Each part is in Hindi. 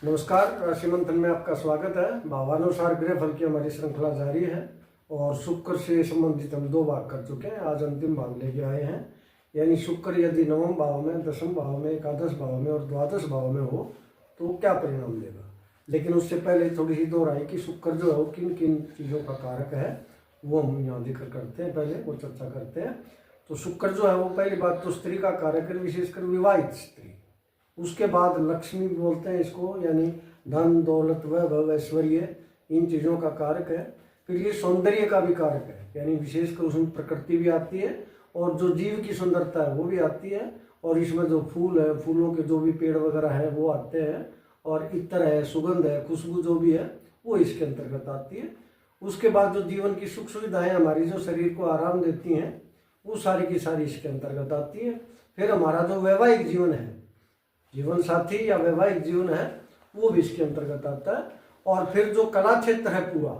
नमस्कार, राशि मंथन में आपका स्वागत है। भावानुसार गृह फल की हमारी श्रृंखला जारी है और शुक्र से संबंधित हम 2 भाग कर चुके हैं। आज अंतिम भाग लेके आए हैं। यानी शुक्र यदि 9वें भाव में, 10वें भाव में, एकादश भाव में और द्वादश भाव में हो तो क्या परिणाम देगा। लेकिन उससे पहले थोड़ी सी दोहराई कि शुक्र जो है वो किन किन चीज़ों का कारक है वो हम यहाँ जिक्र करते हैं, पहले वो चर्चा करते हैं। तो शुक्र जो है वो पहली बात तो स्त्री का कारक है, विशेषकर विवाहित स्त्री। उसके बाद लक्ष्मी बोलते हैं इसको, यानी धन दौलत वैभव ऐश्वर्य, इन चीज़ों का कारक है। फिर ये सौंदर्य का भी कारक है, यानी विशेषकर उसमें प्रकृति भी आती है और जो जीव की सुंदरता है वो भी आती है। और इसमें जो फूल है, फूलों के जो भी पेड़ वगैरह है वो आते हैं, और इत्र है, सुगंध है, खुशबू जो भी है वो इसके अंतर्गत आती है। उसके बाद जो जीवन की सुख सुविधाएं हमारी जो शरीर को आराम देती हैं वो सारी की सारी इसके अंतर्गत आती है। फिर हमारा जो वैवाहिक जीवन है, जीवन साथी या वैवाहिक जीवन है, वो भी इसके अंतर्गत आता है। और फिर जो कला क्षेत्र है पूरा,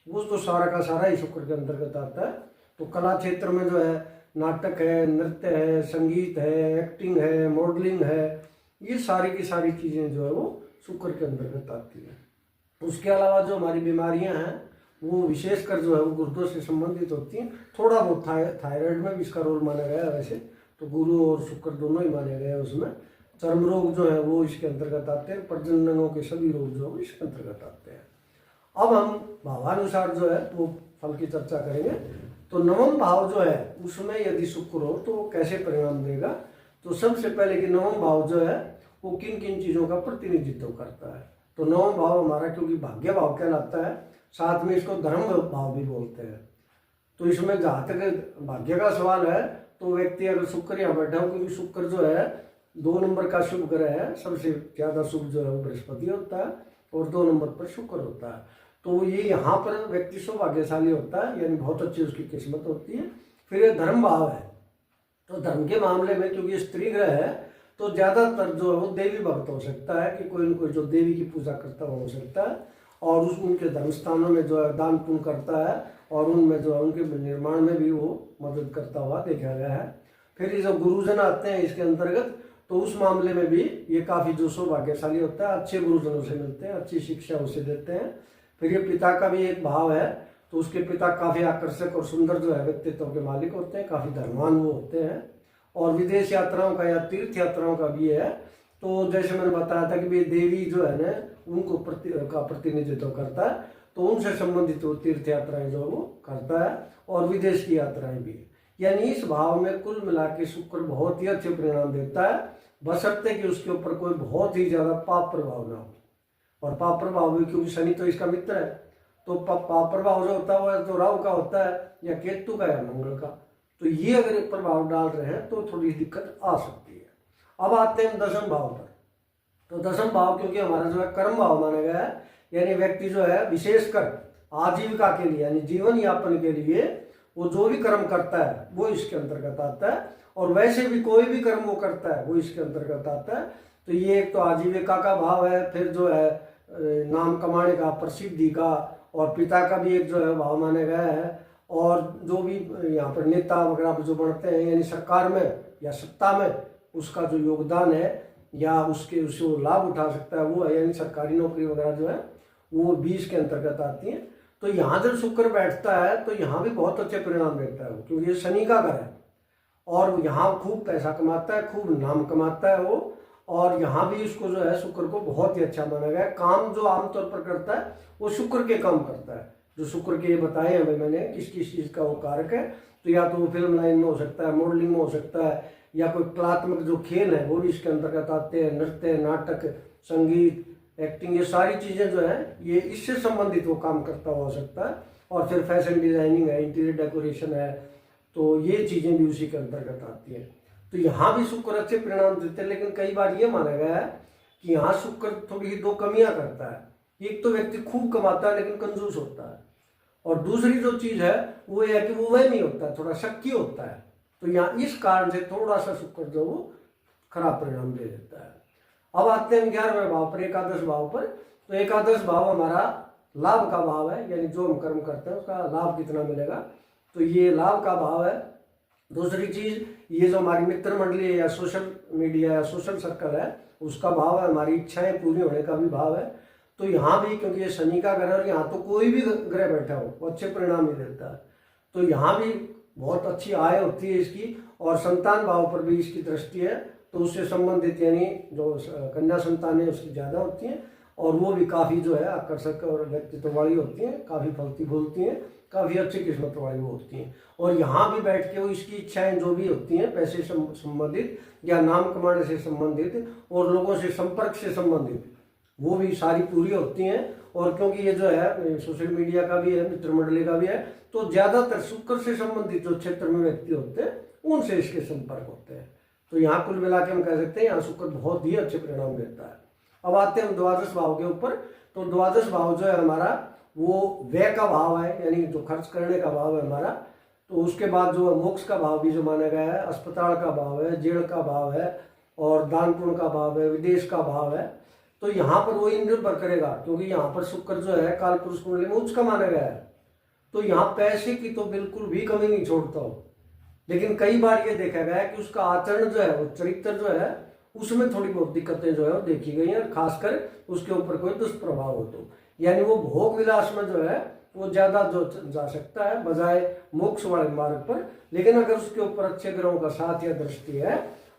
वो तो सारा का सारा ही शुक्र के अंतर्गत आता है। तो कला क्षेत्र में जो है नाटक है, नृत्य है, संगीत है, एक्टिंग है, मॉडलिंग है, ये सारी की सारी चीज़ें जो है वो शुक्र के अंतर्गत आती है। उसके अलावा जो हमारी बीमारियां हैं वो विशेषकर जो है वो गुर्दों से संबंधित होती हैं। थोड़ा बहुत थायराइड में भी इसका रोल माना गया है वैसे तो, गुरु और शुक्र दोनों ही माने गए हैं उसमें। चर्म रोग जो है वो इसके अंतर्गत आते हैं, प्रजननों के सभी रोग जो है इसके अंतर्गत आते हैं। अब हम भावानुसार जो है वो फल की चर्चा करेंगे। तो 9वां भाव जो है उसमें यदि शुक्र हो तो कैसे परिणाम देगा। तो सबसे पहले कि 9वां भाव जो है वो किन किन चीज़ों का प्रतिनिधित्व करता है। तो 9वां भाव हमारा क्योंकि भाग्य भाव कहलाता है, साथ में इसको धर्म भाव भी बोलते हैं। तो इसमें जहाँ तक भाग्य का सवाल है तो व्यक्ति अगर शुक्र यहाँ बैठा हो, क्योंकि शुक्र जो है 2 नंबर का शुभ ग्रह है, सबसे ज़्यादा शुभ जो है वो बृहस्पति होता है और 2 नंबर पर शुक्र होता है। तो ये यहाँ पर व्यक्ति सौभाग्यशाली होता है, यानी बहुत अच्छी उसकी किस्मत होती है। फिर ये धर्म भाव है, तो धर्म के मामले में क्योंकि स्त्री ग्रह है तो ज़्यादातर जो है वो देवी भक्त हो सकता है, कि कोई न कोई जो देवी की पूजा करता हो सकता है और उनके धर्म स्थानों में जो है दान पुण्य करता है और उनमें जो है उनके निर्माण में भी वो मदद करता हुआ देखा गया है। फिर ये जो गुरुजन आते हैं इसके अंतर्गत, तो उस मामले में भी ये काफ़ी जो सौभाग्यशाली होता है, अच्छे गुरुजनों से मिलते हैं, अच्छी शिक्षा उसे देते हैं। फिर ये पिता का भी एक भाव है, तो उसके पिता काफ़ी आकर्षक और सुंदर जो है व्यक्तित्व के मालिक होते हैं, काफ़ी धनवान वो होते हैं। और विदेश यात्राओं का या तीर्थ यात्राओं का भी है। तो जैसे मैंने बताया था कि भी देवी जो है ना उनको प्रतिनिधित्व करता है, तो उनसे संबंधित वो तीर्थ यात्राएं जो वो करता है और विदेश की यात्राएं भी। यानी इस भाव में कुल मिला के शुक्र बहुत ही अच्छे परिणाम देता है, बशर्ते कि उसके ऊपर कोई बहुत ही ज्यादा पाप प्रभाव ना हो। और पाप प्रभाव भी क्योंकि शनि तो इसका मित्र है, तो पाप प्रभाव जो होता है तो राहु का होता है या केतु का या मंगल का। तो ये अगर एक प्रभाव डाल रहे हैं तो थोड़ी दिक्कत आ सकती है। अब आते हैं 10वें भाव पर। तो 10वां भाव क्योंकि हमारा जो है कर्म भाव माना गया है, यानी व्यक्ति जो है विशेषकर आजीविका के लिए यानी जीवन यापन के लिए वो जो भी कर्म करता है वो इसके अंतर्गत आता है। और वैसे भी कोई भी कर्म वो करता है वो इसके अंतर्गत आता है। तो ये एक तो आजीविका का भाव है, फिर जो है नाम कमाने का, प्रसिद्धि का, और पिता का भी एक जो है भाव माना गया है। और जो भी यहाँ पर नेता वगैरह जो बढ़ते हैं यानी सरकार में या सत्ता में उसका जो योगदान है या उसके लाभ उठा सकता है वो है, यानी सरकारी नौकरी वगैरह जो है वो 20 के अंतर्गत आती है। तो यहाँ जब शुक्र बैठता है तो यहाँ भी बहुत अच्छे परिणाम देता है वो, क्योंकि ये शनि का घर है और यहाँ खूब पैसा कमाता है, खूब नाम कमाता है वो। और यहाँ भी इसको जो है शुक्र को बहुत ही अच्छा माना गया है। काम जो आमतौर पर करता है वो शुक्र के काम करता है, जो शुक्र के ये बताए हैं भाई मैंने किस किस चीज़ का वो कारक है। तो या तो वो फिल्म लाइन में हो सकता है, मॉडलिंग में हो सकता है, या कोई कलात्मक जो खेल है वो भी इसके अंतर्गत आते हैं, नृत्य, नाटक, संगीत, एक्टिंग, ये सारी चीज़ें जो है ये इससे संबंधित वो काम करता हुआ हो सकता है। और फिर फैशन डिजाइनिंग है, इंटीरियर डेकोरेशन है, तो ये चीज़ें भी उसी के अंतर्गत आती हैं। तो यहाँ भी शुक्र अच्छे परिणाम देते हैं, लेकिन कई बार ये माना गया है कि यहाँ शुक्र थोड़ी ही 2 कमियाँ करता है। एक तो व्यक्ति खूब कमाता है लेकिन कंजूस होता है, और दूसरी जो चीज़ है वो ये है कि वो वह नहीं होता है, थोड़ा शक्की होता है। तो यहाँ इस कारण से थोड़ा सा शुक्र जो वो खराब परिणाम दे देता है। अब आते हैं 11वें भाव पर, एकादश भाव पर। तो एकादश भाव हमारा लाभ का भाव है, यानी जो हम कर्म करते हैं उसका लाभ कितना मिलेगा, तो ये लाभ का भाव है। दूसरी चीज, ये जो हमारी मित्र मंडली है या सोशल मीडिया या सोशल सर्कल है उसका भाव है, हमारी इच्छाएं पूरी होने का भी भाव है। तो यहाँ भी क्योंकि ये शनि का ग्रह और यहाँ तो कोई भी ग्रह बैठा हो वो अच्छे परिणाम ही देता है। तो यहाँ भी बहुत अच्छी आय होती है इसकी, और संतान भाव पर भी इसकी दृष्टि है, तो उससे संबंधित यानी जो कन्या संतान है उसकी ज़्यादा होती हैं, और वो भी काफ़ी जो है आकर्षक और व्यक्तित्व वाली होती हैं, काफ़ी फलती फूलती हैं, काफ़ी अच्छी किस्मत वाली वो होती हैं। और यहाँ भी बैठ के वो इसकी इच्छाएं जो भी होती हैं पैसे से संबंधित या नाम कमाने से संबंधित और लोगों से संपर्क से संबंधित, वो भी सारी पूरी होती हैं। और क्योंकि ये जो है सोशल मीडिया का भी है, मित्र मंडली का भी है, तो ज़्यादातर शुक्र से संबंधित जो क्षेत्र में व्यक्ति होते हैं उनसे इसके संपर्क होते हैं। तो यहाँ कुल मिला के हम कह सकते हैं यहाँ शुक्र बहुत ही अच्छे परिणाम देता है। अब आते हैं द्वादश भाव के ऊपर। तो द्वादश भाव जो है हमारा वो व्यय का भाव है, यानी जो खर्च करने का भाव है हमारा। तो उसके बाद जो मोक्ष का भाव भी जो माना गया है, अस्पताल का भाव है, जेल का भाव है, और दान पुण्य का भाव है, विदेश का भाव है। तो यहाँ पर वो निर्भर करेगा, क्योंकि यहाँ पर शुक्र जो है काल पुरुष कुंडली में उच्च का माना गया है। तो यहाँ पैसे की तो बिल्कुल भी कमी नहीं छोड़ता हो, लेकिन कई बार ये देखा गया है कि उसका आचरण जो है, वो चरित्र जो है, उसमें थोड़ी बहुत दिक्कतें जो है वो देखी गई हैं, खासकर उसके ऊपर कोई दुष्प्रभाव हो तो, यानी वो भोग विलास में जो है वो ज्यादा जो जा सकता है बजाय मोक्ष वाले मार्ग पर। लेकिन अगर उसके ऊपर अच्छे ग्रहों का साथ या दृष्टि है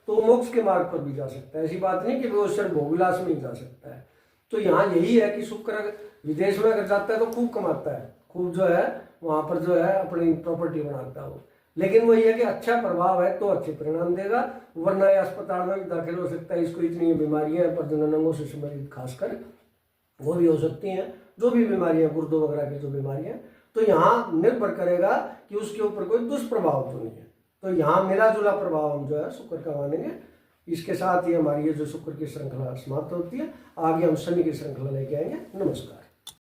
तो मोक्ष के मार्ग पर भी जा सकता है। ऐसी बात नहीं कि वो सिर्फ भोग विलास में ही जा सकता है। तो यहाँ यही है कि शुक्र विदेश में अगर जाता है तो खूब कमाता है, खूब जो है वहां पर जो है अपनी प्रॉपर्टी बनाता है वो, लेकिन वही है कि अच्छा प्रभाव है तो अच्छे परिणाम देगा, वरना ये अस्पताल में भी दाखिल हो सकता है। इसको इतनी बीमारियां हैं प्रजनन अंगों से संबंधित खासकर वो भी हो सकती हैं, जो भी बीमारियां गुर्दों वगैरह की जो बीमारियां। तो यहाँ निर्भर करेगा कि उसके ऊपर कोई दुष्प्रभाव तो नहीं है। तो यहाँ मिला जुला प्रभाव हम जो है शुक्र का मानेंगे। इसके साथ ही हमारी ये जो शुक्र की श्रृंखला समाप्त होती है। आगे हम शनि की श्रृंखला लेके आएंगे। नमस्कार।